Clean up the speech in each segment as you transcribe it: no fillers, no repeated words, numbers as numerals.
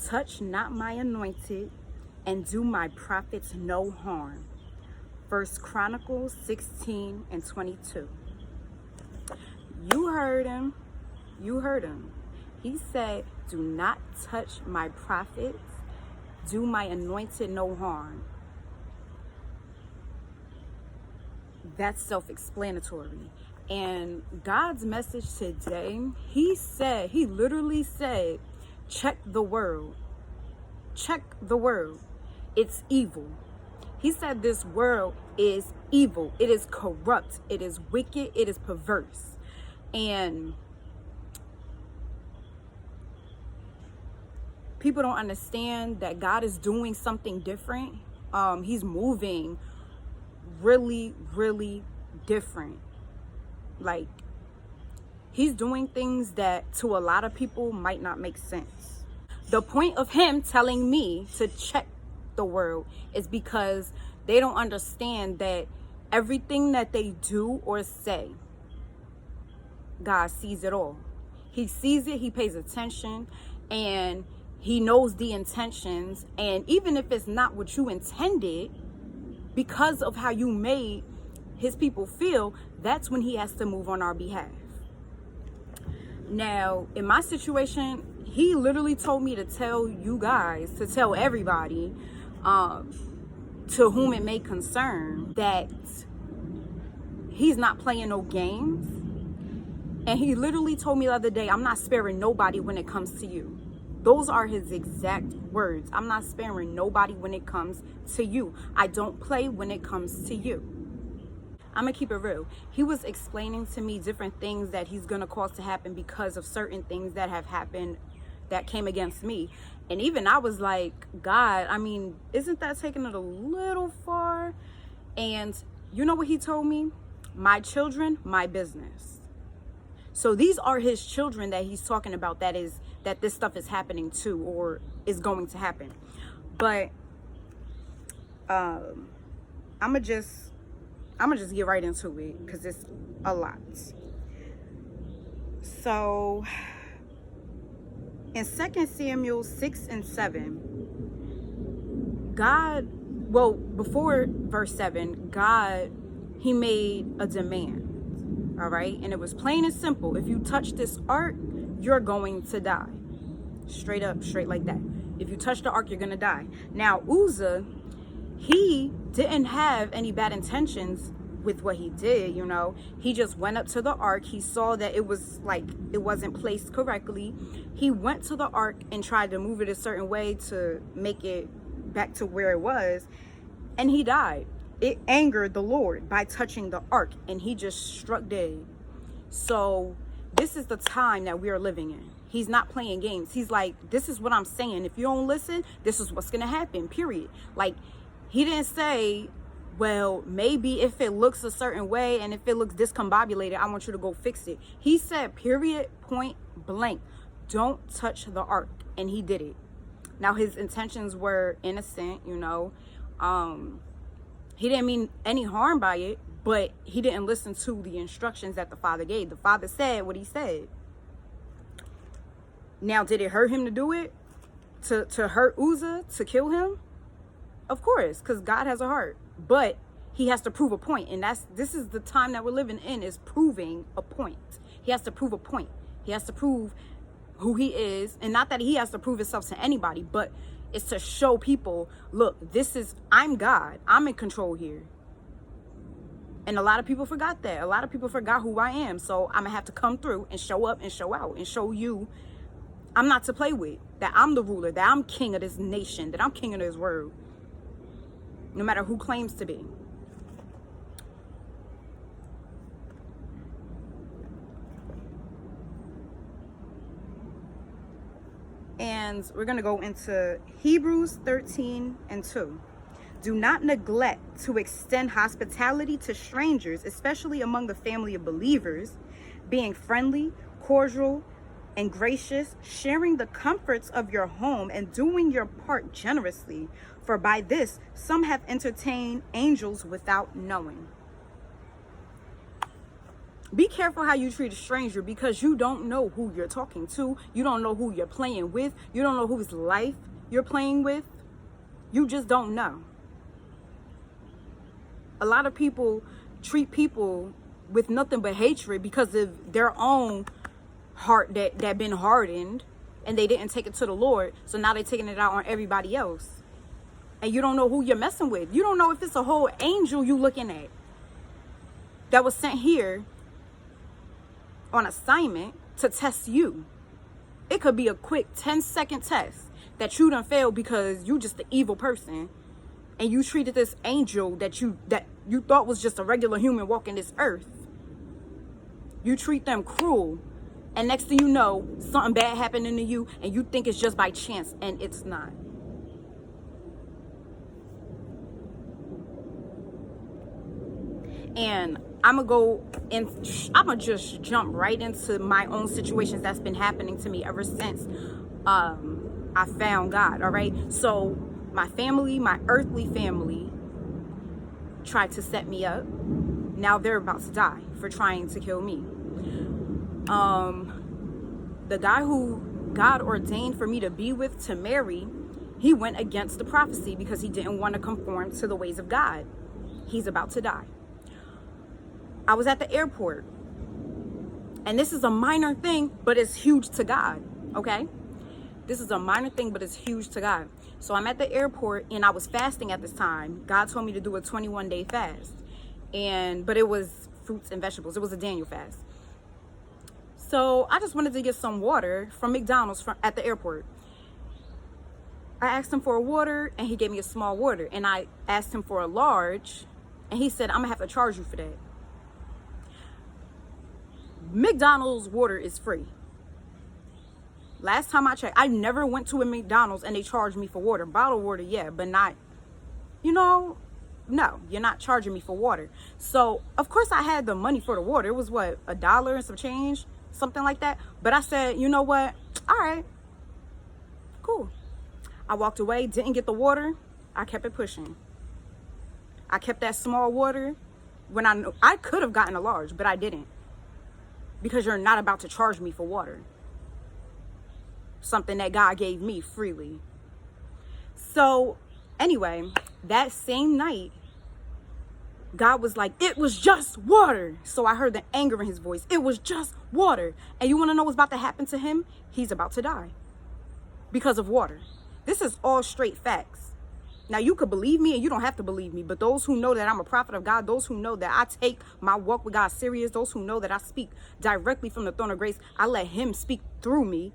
touch not my anointed, and do my prophets no harm. 1 Chronicles 16:22. You heard him. You heard him. He said, do not touch my prophets, do my anointed no harm. That's self-explanatory. And God's message today, he literally said, check the world. Check the world. It's evil. He said this world is evil. It is corrupt. It is wicked. It is perverse. And people don't understand that God is doing something different. He's moving really, really different. Like, he's doing things that to a lot of people might not make sense. The point of him telling me to check the world is because they don't understand that everything that they do or say, God sees it all. He sees it, he pays attention, and he knows the intentions. And even if it's not what you intended, because of how you made his people feel, that's when he has to move on our behalf. Now, in my situation, he literally told me to tell you guys, to tell everybody, to whom it may concern, that he's not playing no games. And he literally told me the other day, I'm not sparing nobody when it comes to you. Those are his exact words. I'm not sparing nobody when it comes to you. I don't play when it comes to you. I'm gonna keep it real. He was explaining to me different things that he's gonna cause to happen because of certain things that have happened that came against me. And even I was like, God, I mean, isn't that taking it a little far? And you know what he told me? My children, my business. So these are his children that he's talking about, that this stuff is happening to, or is going to happen. But I'ma just get right into it because it's a lot. So in 2 Samuel 6:7, before verse 7, God, he made a demand. All right. And it was plain and simple. If you touch this ark, you're going to die. Straight up, straight like that. If you touch the ark, you're going to die. Now, Uzzah, he didn't have any bad intentions with what he did, you know. He just went up to the ark. He saw that it was like, it wasn't placed correctly. He went to the ark and tried to move it a certain way to make it back to where it was. And he died. It angered the Lord by touching the ark, and he just struck dead. So this is the time that we are living in. He's not playing games. He's like, this is what I'm saying. If you don't listen, this is what's going to happen, period. Like, he didn't say, well, maybe if it looks a certain way and if it looks discombobulated, I want you to go fix it. He said, period, point blank, don't touch the ark. And he did it. Now, his intentions were innocent, you know. He didn't mean any harm by it, but he didn't listen to the instructions that the Father gave. The Father said what he said. Now, did it hurt him to do it? To hurt Uzzah? To kill him? Of course, because God has a heart. But he has to prove a point. And this is the time that we're living in, is proving a point. He has to prove a point. He has to prove who he is. And not that he has to prove himself to anybody, but it's to show people, look, I'm God. I'm in control here. And a lot of people forgot that. A lot of people forgot who I am. So I'm going to have to come through and show up and show out and show you I'm not to play with. That I'm the ruler. That I'm king of this nation. That I'm king of this world. No matter who claims to be. And we're going to go into Hebrews 13:2. Do not neglect to extend hospitality to strangers, especially among the family of believers, being friendly, cordial, and gracious, sharing the comforts of your home and doing your part generously. For by this, some have entertained angels without knowing. Be careful how you treat a stranger, because you don't know who you're talking to. You don't know who you're playing with. You don't know whose life you're playing with. You just don't know. A lot of people treat people with nothing but hatred because of their own heart that been hardened, and they didn't take it to the Lord. So now they're taking it out on everybody else. And you don't know who you're messing with. You don't know if it's a whole angel you looking at that was sent here on assignment to test you. It could be a quick 10-second test that you done failed because you just an evil person, and you treated this angel that you thought was just a regular human walking this earth. You treat them cruel, and next thing you know, something bad happening to you, and you think it's just by chance, and it's not. And I'm gonna just jump right into my own situations that's been happening to me ever since I found God. All right, so my family, my earthly family, tried to set me up. Now they're about to die for trying to kill me. The guy who God ordained for me to be with, to marry, he went against the prophecy because he didn't want to conform to the ways of God. He's about to die. I was at the airport, and this is a minor thing, but it's huge to God, okay? This is a minor thing, but it's huge to God. So I'm at the airport, and I was fasting at this time. God told me to do a 21-day fast, but it was fruits and vegetables. It was a Daniel fast. So I just wanted to get some water from McDonald's at the airport. I asked him for a water, and he gave me a small water, and I asked him for a large, and he said, I'm gonna have to charge you for that. McDonald's water is free. Last time I checked, I never went to a McDonald's and they charged me for water. Bottled water, yeah, but not, no, you're not charging me for water. So, of course, I had the money for the water. It was what, $1 and some change, something like that. But I said, you know what? All right, cool. I walked away, didn't get the water. I kept it pushing. I kept that small water when I could have gotten a large, but I didn't. Because you're not about to charge me for water. Something that God gave me freely. So anyway, that same night, God was like, it was just water. So I heard the anger in his voice. It was just water. And you want to know what's about to happen to him? He's about to die because of water. This is all straight facts. Now, you could believe me and you don't have to believe me, but those who know that I'm a prophet of God, those who know that I take my walk with God serious, those who know that I speak directly from the throne of grace, I let him speak through me.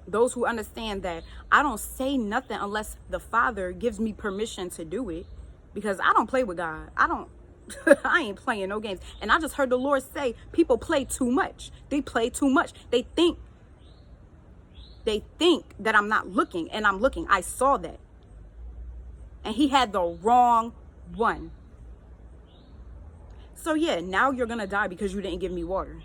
Those who understand that I don't say nothing unless the Father gives me permission to do it, because I don't play with God. I ain't playing no games. And I just heard the Lord say, people play too much. They play too much. They think that I'm not looking, and I'm looking. I saw that. And he had the wrong one. So yeah, now you're going to die because you didn't give me water.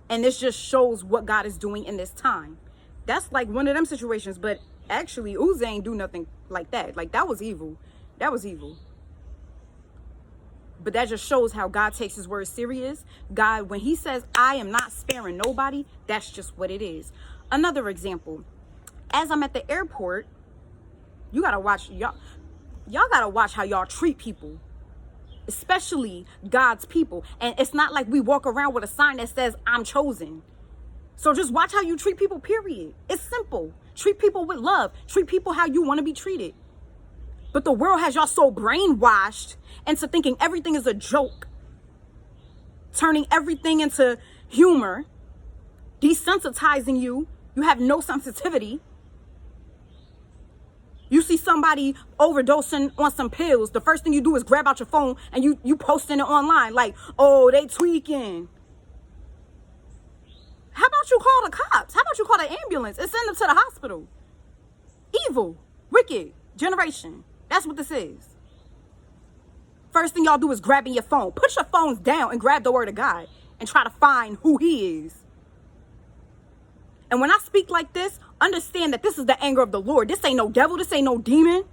And this just shows what God is doing in this time. That's like one of them situations. But actually, Uzzah ain't do nothing like that. Like, that was evil. That was evil. But that just shows how God takes his word serious. God, when he says, I am not sparing nobody, that's just what it is. Another example. As I'm at the airport, you gotta watch, y'all gotta watch how y'all treat people, especially God's people. And it's not like we walk around with a sign that says, I'm chosen. So just watch how you treat people, period. It's simple. Treat people with love. Treat people how you want to be treated. But the world has y'all so brainwashed into thinking everything is a joke, turning everything into humor, desensitizing you. You have no sensitivity. You see somebody overdosing on some pills, the first thing you do is grab out your phone and you posting it online like, oh, they tweaking. How about you call the cops? How about you call the ambulance and send them to the hospital? Evil, wicked generation. That's what this is. First thing y'all do is grabbing your phone. Put your phones down and grab the word of God and try to find who he is. And when I speak like this, understand that this is the anger of the Lord. This ain't no devil. This ain't no demon.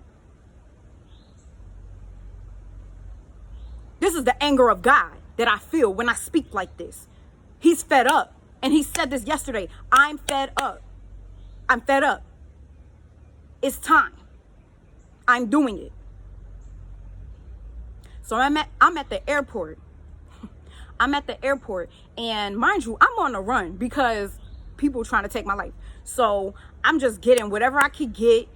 This is the anger of God that I feel when I speak like this. He's fed up. And he said this yesterday. I'm fed up. I'm fed up. It's time. I'm doing it. So I'm at the airport. I'm at the airport, and mind you, I'm on the run because people trying to take my life. So I'm just getting whatever I could get,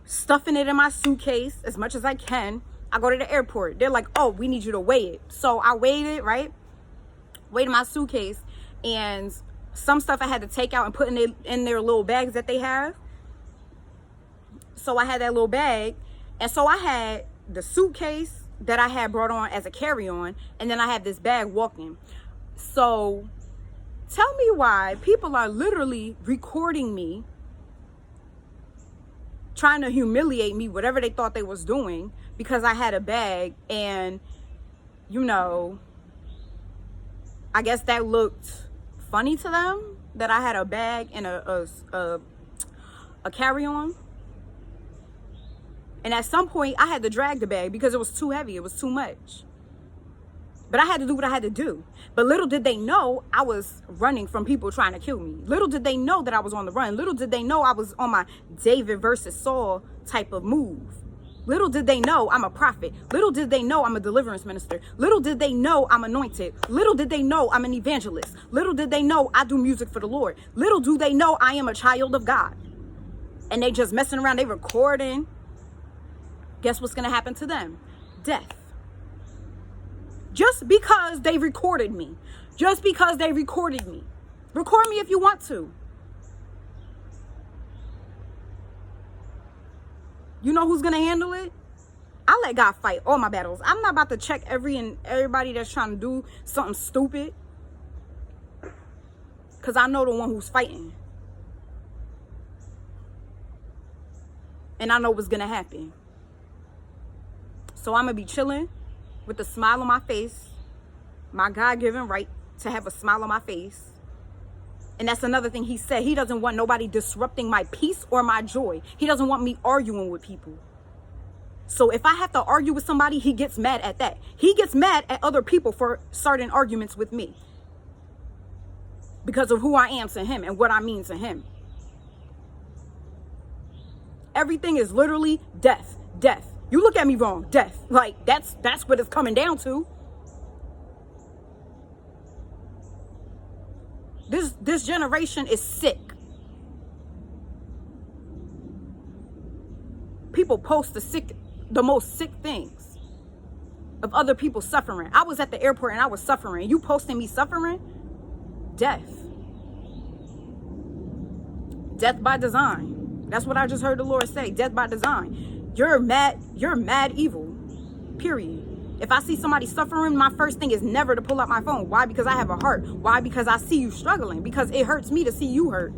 stuffing it in my suitcase as much as I can. I go to the airport. They're like, oh, we need you to weigh it. So I weighed it, right? Weighed my suitcase, and some stuff I had to take out and put in their little bags that they have. So I had that little bag, and so I had the suitcase that I had brought on as a carry-on, and then I have this bag walking. So tell me why people are literally recording me, trying to humiliate me, whatever they thought they was doing, because I had a bag. And you know, I guess that looked funny to them, that I had a bag and a carry-on. And at some point, I had to drag the bag because it was too heavy. It was too much. But I had to do what I had to do. But little did they know I was running from people trying to kill me. Little did they know that I was on the run. Little did they know I was on my David versus Saul type of move. Little did they know I'm a prophet. Little did they know I'm a deliverance minister. Little did they know I'm anointed. Little did they know I'm an evangelist. Little did they know I do music for the Lord. Little do they know I am a child of God. And they just messing around. They recording. Guess what's going to happen to them? Death. Just because they recorded me. Just because they recorded me. Record me if you want to. You know who's going to handle it? I let God fight all my battles. I'm not about to check everybody that's trying to do something stupid. Because I know the one who's fighting. And I know what's going to happen. So I'm going to be chilling with a smile on my face. My God-given right to have a smile on my face. And that's another thing he said. He doesn't want nobody disrupting my peace or my joy. He doesn't want me arguing with people. So if I have to argue with somebody, he gets mad at that. He gets mad at other people for starting arguments with me. Because of who I am to him and what I mean to him. Everything is literally death. Death. You look at me wrong, death. Like, that's what it's coming down to. This generation is sick. People post the most sick things of other people suffering. I was at the airport and I was suffering. You posting me suffering? Death. Death by design. That's what I just heard the Lord say. Death by design. You're mad evil, period. If I see somebody suffering, my first thing is never to pull out my phone. Why? Because I have a heart. Why? Because I see you struggling. Because it hurts me to see you hurt.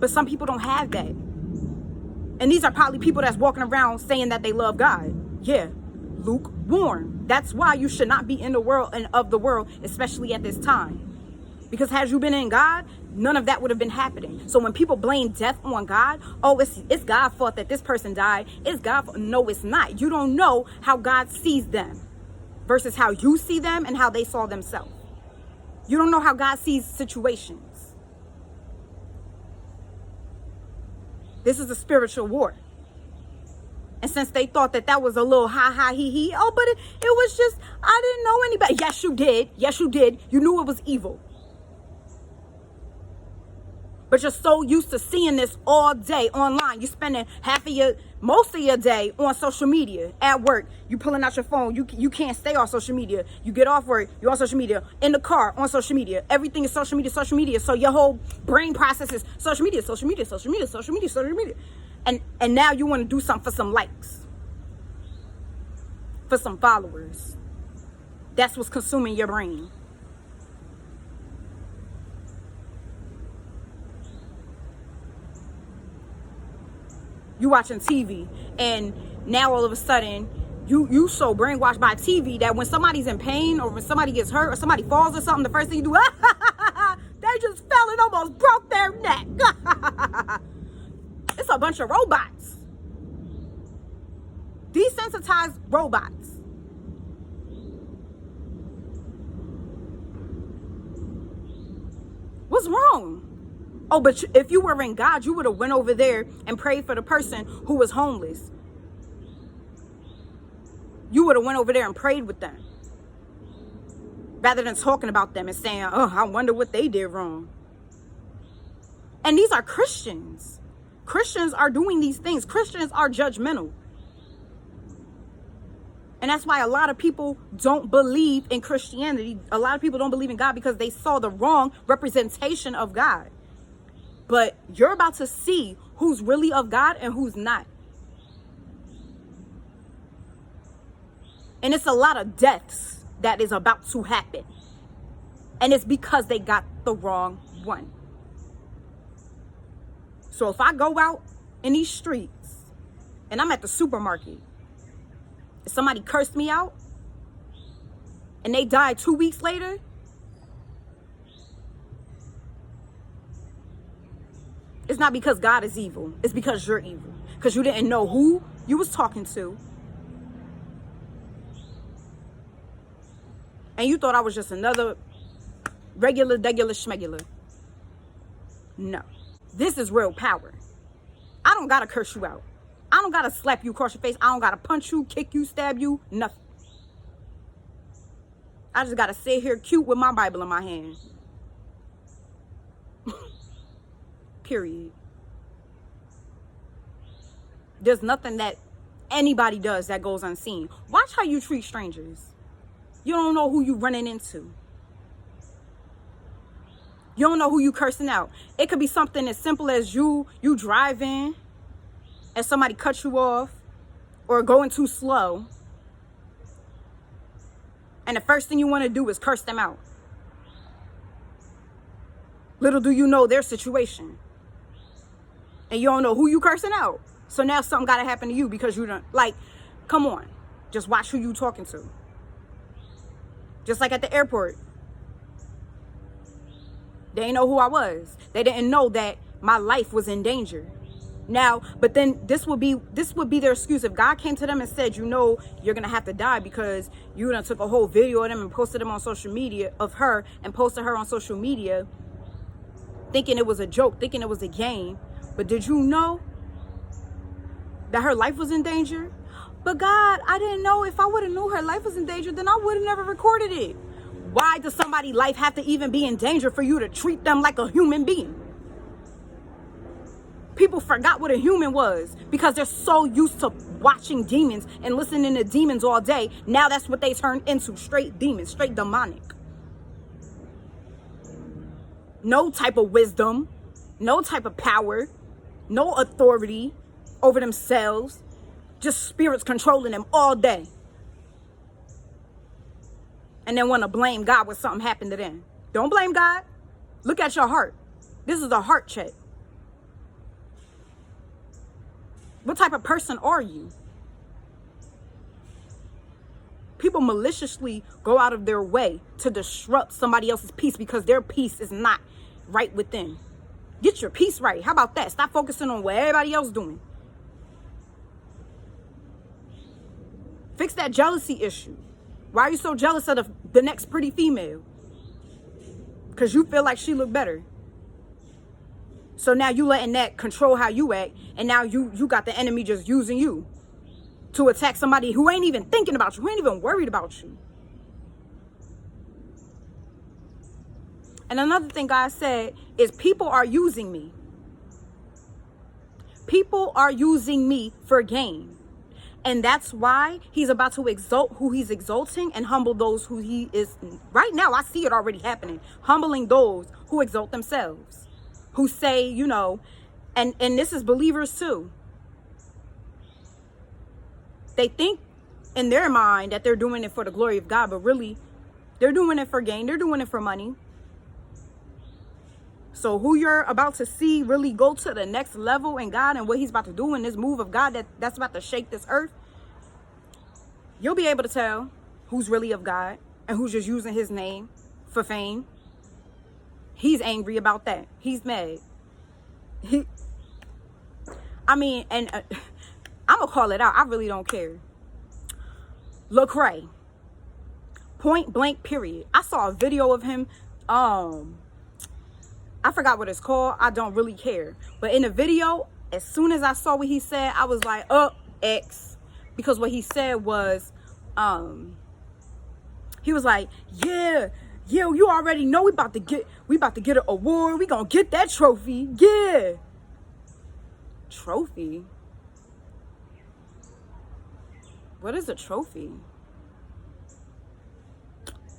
But some people don't have that. And these are probably people that's walking around saying that they love God. Yeah, lukewarm. That's why you should not be in the world and of the world, especially at this time. Because had you been in God, none of that would have been happening. So when people blame death on God, oh, it's God's fault that this person died. It's God's fault. No, it's not. You don't know how God sees them versus how you see them and how they saw themselves. You don't know how God sees situations. This is a spiritual war. And since they thought that was a little ha he he, oh, but it was just, I didn't know anybody. Yes, you did. Yes, you did. You knew it was evil. But you're so used to seeing this all day online. You're spending most of your day on social media, at work. You pulling out your phone. You can't stay off social media. You get off work, you're on social media. In the car, on social media. Everything is social media, social media. So your whole brain processes social media, social media, social media, social media, social media. And now you want to do something for some likes. For some followers. That's what's consuming your brain. You watching TV, and now all of a sudden you so brainwashed by TV that when somebody's in pain or when somebody gets hurt or somebody falls or something, the first thing you do, they just fell and almost broke their neck. It's a bunch of robots. Desensitized robots. was wrong. Oh, but if you were in God, you would have went over there and prayed for the person who was homeless. You would have went over there and prayed with them, rather than talking about them and saying, oh, I wonder what they did wrong. And these are Christians. Christians are doing these things. Christians are judgmental. And that's why a lot of people don't believe in Christianity. A lot of people don't believe in God because they saw the wrong representation of God. But you're about to see who's really of God and who's not. And it's a lot of deaths that is about to happen. And it's because they got the wrong one. So if I go out in these streets and I'm at the supermarket, if somebody cursed me out and they died 2 weeks later, it's not because God is evil. It's because you're evil. Because you didn't know who you was talking to. And you thought I was just another regular schmegular. No. This is real power. I don't gotta curse you out. I don't gotta slap you across your face. I don't gotta punch you, kick you, stab you, nothing. I just gotta sit here cute with my Bible in my hand. Period. There's nothing that anybody does that goes unseen. Watch how you treat strangers. You don't know who you running into. You don't know who you cursing out. It could be something as simple as you driving and somebody cuts you off or going too slow. And the first thing you want to do is curse them out. Little do you know their situation. And you don't know who you cursing out. So now something got to happen to you because you don't, like, come on. Just watch who you talking to. Just like at the airport. They didn't know who I was. They didn't know that my life was in danger. Now, but then this would be their excuse. If God came to them and said, you know, you're going to have to die because you done took a whole video of them and posted them on social media of her and posted her on social media thinking it was a joke, thinking it was a game. But did you know that her life was in danger? But God, I didn't know. If I would have knew her life was in danger, then I would have never recorded it. Why does somebody's life have to even be in danger for you to treat them like a human being? People forgot what a human was because they're so used to watching demons and listening to demons all day. Now that's what they turn into, straight demons, straight demonic. No type of wisdom, no type of power, no authority over themselves. Just spirits controlling them all day. And then want to blame God when something happened to them. Don't blame God. Look at your heart. This is a heart check. What type of person are you? People maliciously go out of their way to disrupt somebody else's peace because their peace is not right within. Get your peace right. How about that? Stop focusing on what everybody else doing. Fix that jealousy issue. Why are you so jealous of the next pretty female? Because you feel like she look better. So now you letting that control how you act. And now you got the enemy just using you to attack somebody who ain't even thinking about you, who ain't even worried about you. And another thing God said is people are using me. People are using me for gain. And that's why he's about to exalt who he's exalting and humble those who he is. Right now, I see it already happening. Humbling those who exalt themselves. Who say, you know, and this is believers too. They think in their mind that they're doing it for the glory of God. But really, they're doing it for gain. They're doing it for money. So who you're about to see really go to the next level in God and what he's about to do in this move of God that's about to shake this earth, you'll be able to tell who's really of God and who's just using his name for fame. He's angry about that. He's mad. And I'm going to call it out. I really don't care. Lecrae. Point blank period. I saw a video of him I forgot what it's called. I don't really care. But in the video, as soon as I saw what he said, I was like, X. Because what he said was, he was like, yeah, you already know we about to get an award. We gonna get that trophy. Yeah. Trophy? What is a trophy?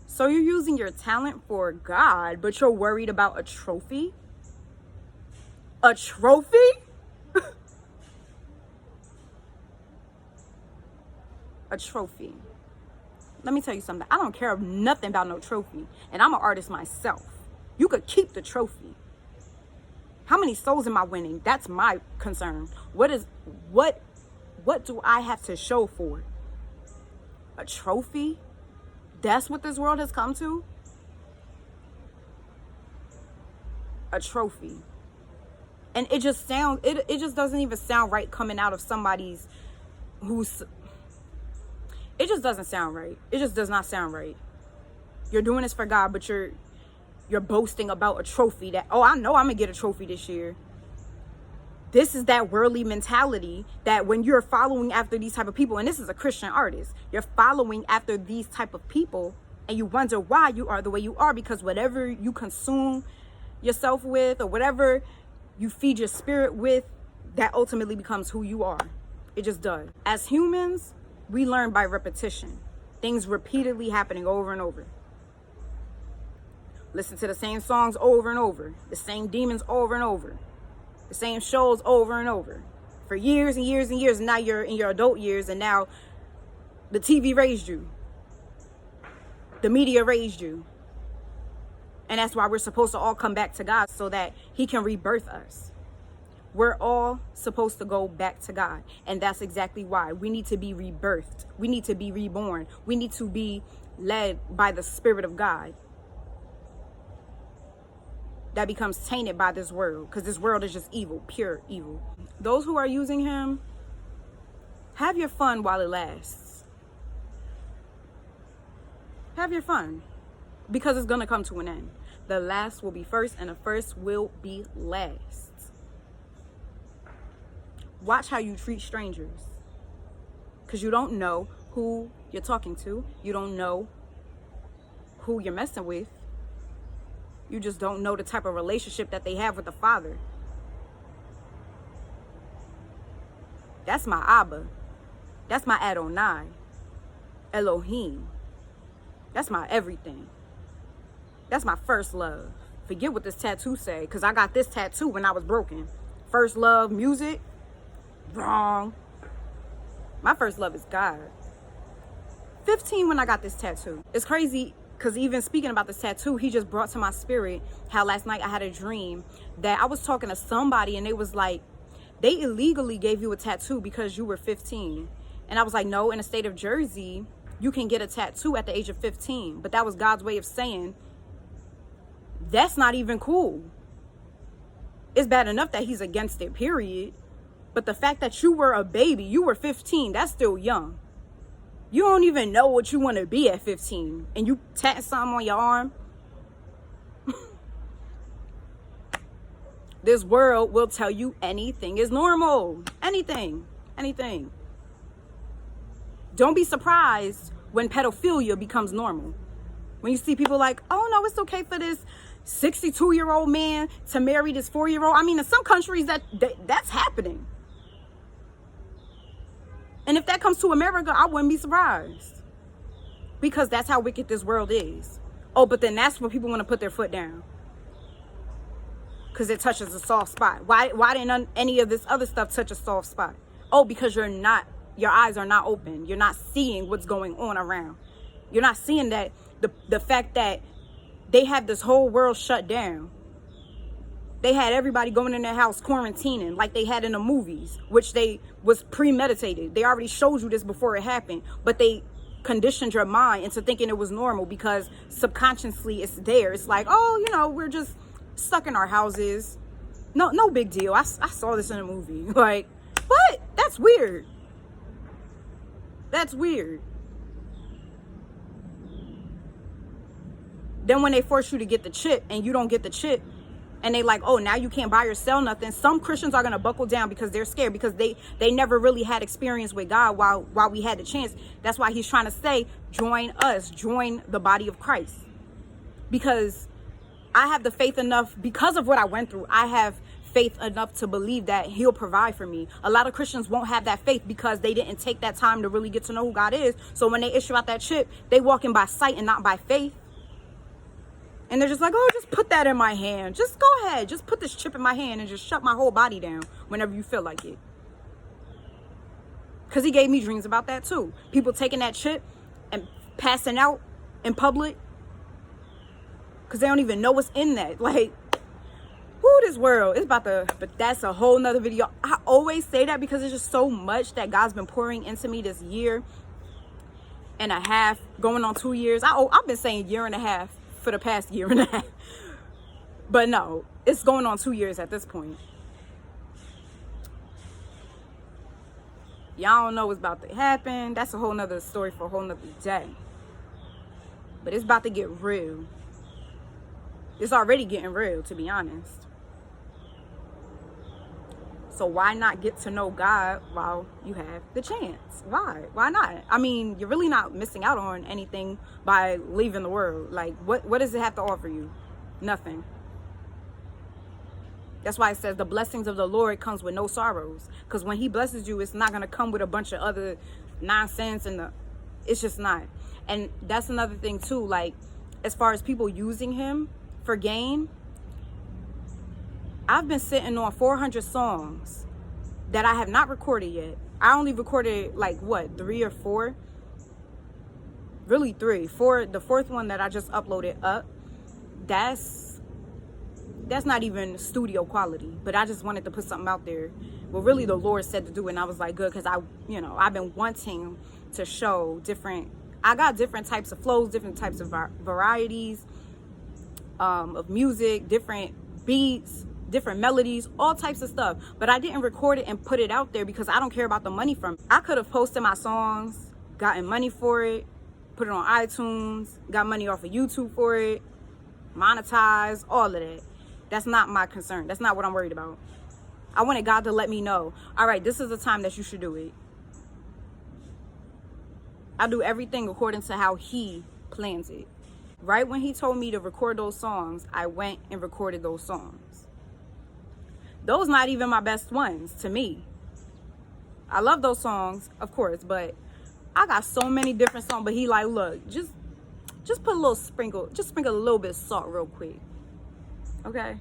So you're using your talent for God, but you're worried about a trophy? A trophy? A trophy. Let me tell you something. I don't care nothing about no trophy. And I'm an artist myself. You could keep the trophy. How many souls am I winning? That's my concern. What do I have to show for it? A trophy? That's what this world has come to? A trophy. And it just doesn't even sound right coming out of somebody's it just doesn't sound right. It just does not sound right. You're doing this for God, but you're boasting about a trophy that, oh, I know I'm gonna get a trophy this year. This is that worldly mentality that when you're following after these type of people, and this is a Christian artist, you're following after these type of people and you wonder why you are the way you are, because whatever you consume yourself with or whatever you feed your spirit with, that ultimately becomes who you are. It just does. As humans, we learn by repetition. Things repeatedly happening over and over. Listen to the same songs over and over. The same demons over and over. The same shows over and over. For years and years and years. And now you're in your adult years, and now the TV raised you. The media raised you. And that's why we're supposed to all come back to God, so that he can rebirth us. We're all supposed to go back to God. And that's exactly why. We need to be rebirthed. We need to be reborn. We need to be led by the Spirit of God. That becomes tainted by this world. Because this world is just evil. Pure evil. Those who are using him, have your fun while it lasts. Have your fun. Because it's going to come to an end. The last will be first, and the first will be last. Watch how you treat strangers. Because you don't know who you're talking to. You don't know who you're messing with. You just don't know the type of relationship that they have with the Father. That's my Abba. That's my Adonai. Elohim. That's my everything. That's my first love. Forget what this tattoo say, because I got this tattoo when I was broken. First love, music. Wrong. My first love is God. 15 when I got this tattoo. It's crazy because even speaking about this tattoo, he just brought to my spirit how last night I had a dream that I was talking to somebody and they was like, they illegally gave you a tattoo because you were 15. And I was like, no, in the state of Jersey, you can get a tattoo at the age of 15. But that was God's way of saying, that's not even cool. It's bad enough that he's against it, period. But the fact that you were a baby, you were 15, that's still young. You don't even know what you want to be at 15. And you tat something on your arm. This world will tell you anything is normal. Anything. Anything. Don't be surprised when pedophilia becomes normal. When you see people like, oh no, it's okay for this 62-year-old man to marry this 4-year-old. I mean, in some countries that's happening. And if that comes to America, I wouldn't be surprised. Because that's how wicked this world is. Oh, but then that's where people want to put their foot down. Because it touches a soft spot. Why didn't any of this other stuff touch a soft spot? Oh, because your eyes are not open. You're not seeing what's going on around. You're not seeing that the fact that they had this whole world shut down. They had everybody going in their house quarantining like they had in the movies, which was premeditated. They already showed you this before it happened, but they conditioned your mind into thinking it was normal because subconsciously it's there. It's like, oh, we're just stuck in our houses. No big deal. I saw this in a movie. Like, what? That's weird. That's weird. Then when they force you to get the chip and you don't get the chip, and they like, oh, now you can't buy or sell nothing. Some Christians are going to buckle down because they're scared, because they never really had experience with God while we had the chance. That's why he's trying to say, join us, join the body of Christ. Because I have the faith enough, because of what I went through, I have faith enough to believe that he'll provide for me. A lot of Christians won't have that faith because they didn't take that time to really get to know who God is. So when they issue out that chip, they walking by sight and not by faith. And they're just like, oh, just put that in my hand. Just go ahead. Just put this chip in my hand and just shut my whole body down whenever you feel like it. Because he gave me dreams about that too. People taking that chip and passing out in public because they don't even know what's in that. Like, whoo, this world is about to, but that's a whole nother video. I always say that because it's just so much that God's been pouring into me this year and a half, going on 2 years. I've been saying year and a half for the past year and a half, but no, it's going on 2 years at this point. Y'all don't know what's about to happen. That's a whole nother story for a whole nother day. But it's about to get real. It's already getting real, to be honest. So why not get to know God while you have the chance? Why not? I mean, you're really not missing out on anything by leaving the world. Like, what does it have to offer you? Nothing. That's why it says the blessings of the Lord comes with no sorrows. Because when he blesses you, it's not going to come with a bunch of other nonsense. It's just not. And that's another thing too. Like, as far as people using him for gain, I've been sitting on 400 songs that I have not recorded yet. I only recorded like 3 or 4? Really 3. 4. The 4th one that I just uploaded up, that's not even studio quality, but I just wanted to put something out there. Well, really the Lord said to do it, and I was like, good, because I've been wanting to show I got different types of flows, different types of varieties of music, different beats, different melodies, all types of stuff. But I didn't record it and put it out there because I don't care about the money from it. I could have posted my songs, gotten money for it, put it on iTunes, got money off of YouTube for it, monetized, all of that. That's not my concern. That's not what I'm worried about. I wanted God to let me know, all right, this is the time that you should do it. I do everything according to how he plans it. Right when he told me to record those songs, I went and recorded those songs. Those not even my best ones to me. I love those songs, of course, but I got so many different songs. But he like, look, just put a little sprinkle a little bit of salt real quick. Okay?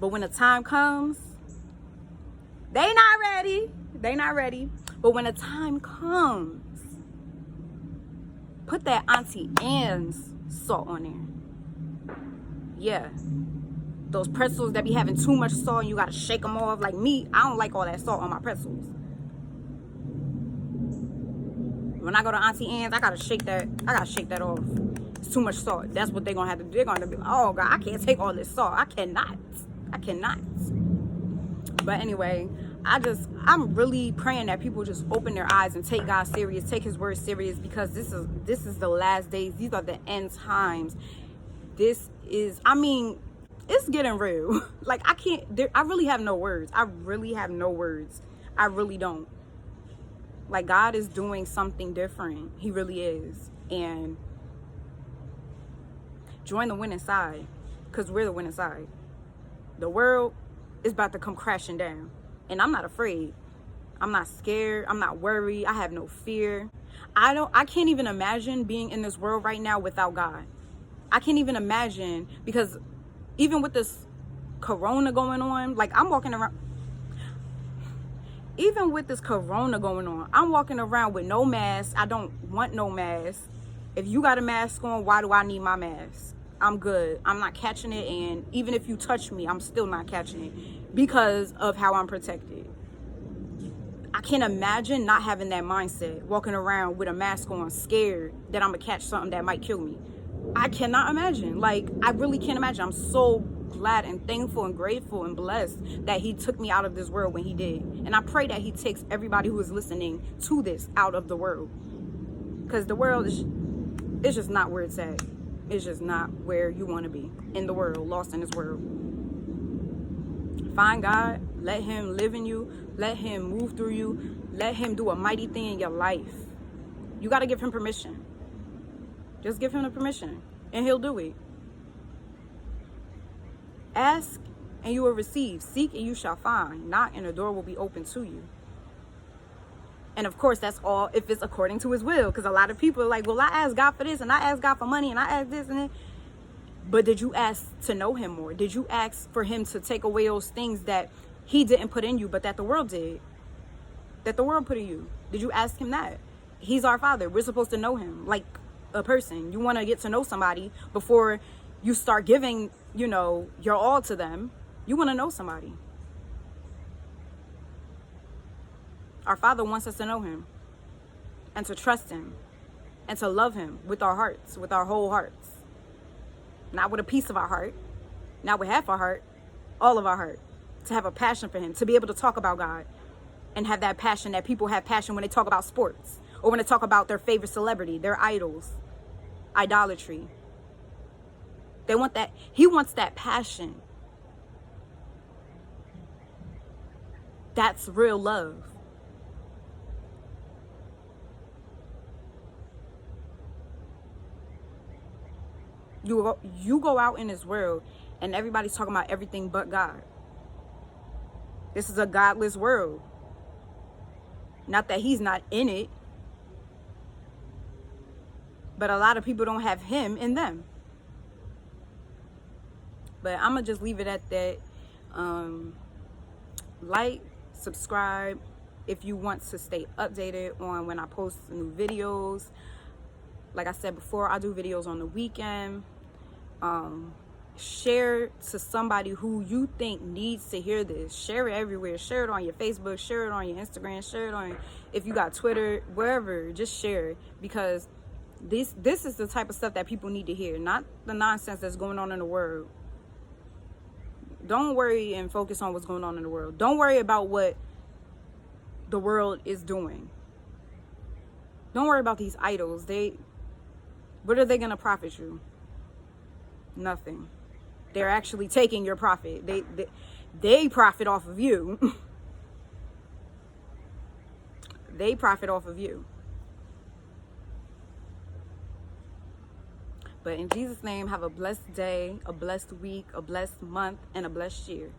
But when the time comes, they not ready. But when the time comes, put that Auntie Anne's salt on there. Yeah. Those pretzels that be having too much salt and you gotta shake them off. Like me, I don't like all that salt on my pretzels. When I go to Auntie Anne's, I gotta shake that off. It's too much salt. That's what they're gonna have to do. They're gonna be like, oh God, I can't take all this salt. I cannot. But anyway, I'm really praying that people just open their eyes and take God serious, take his word serious, because this is the last days. These are the end times. It's getting real. Like, I really have no words. I really don't. Like, God is doing something different. He really is. And join the winning side, because we're the winning side. The world is about to come crashing down. And I'm not afraid. I'm not scared. I'm not worried. I have no fear. I can't even imagine being in this world right now without God. I can't even imagine, because even with this corona going on, like, I'm walking around. Even with this corona going on, I'm walking around with no mask. I don't want no mask. If you got a mask on, why do I need my mask? I'm good. I'm not catching it. And even if you touch me, I'm still not catching it because of how I'm protected. I can't imagine not having that mindset, walking around with a mask on, scared that I'm going to catch something that might kill me. I cannot imagine. Like, I really can't imagine. I'm so glad and thankful and grateful and blessed that he took me out of this world when he did. And I pray that he takes everybody who is listening to this out of the world. Because the world is just not where it's at. It's just not where you want to be in the world, lost in this world. Find God, let him live in you, let him move through you, let him do a mighty thing in your life. You got to give him permission. Just give him the permission and he'll do it. Ask and you will receive. Seek and you shall find. Knock and the door will be open to you. And of course, that's all if it's according to his will. Because a lot of people are like, well, I asked God for this and I asked God for money and I asked this and that. But did you ask to know him more? Did you ask for him to take away those things that he didn't put in you, but that the world did? That the world put in you? Did you ask him that? He's our Father. We're supposed to know him like a person. You want to get to know somebody before you start giving, your all to them. You want to know somebody. Our Father wants us to know him and to trust him and to love him with our hearts, with our whole hearts. Not with a piece of our heart, not with half our heart, all of our heart. To have a passion for him, to be able to talk about God and have that passion that people have passion when they talk about sports or when they talk about their favorite celebrity, their idols, idolatry. They want that. He wants that passion. That's real love. You go out in this world and everybody's talking about everything but God. This is a godless world. Not that he's not in it, but a lot of people don't have him in them. But I'm going to just leave it at that. Like, subscribe if you want to stay updated on when I post new videos. Like I said before, I do videos on the weekend. Share to somebody who you think needs to hear this. Share it everywhere. Share it on your Facebook. Share it on your Instagram. Share it on, if you got Twitter, wherever. Just share it, because this is the type of stuff that people need to hear, not the nonsense that's going on in the world. Don't worry and focus on what's going on in the world. Don't worry about what the world is doing. Don't worry about these idols. What are they going to profit you? Nothing. They're actually taking your profit. They profit off of you. They profit off of you. But in Jesus' name, have a blessed day, a blessed week, a blessed month, and a blessed year.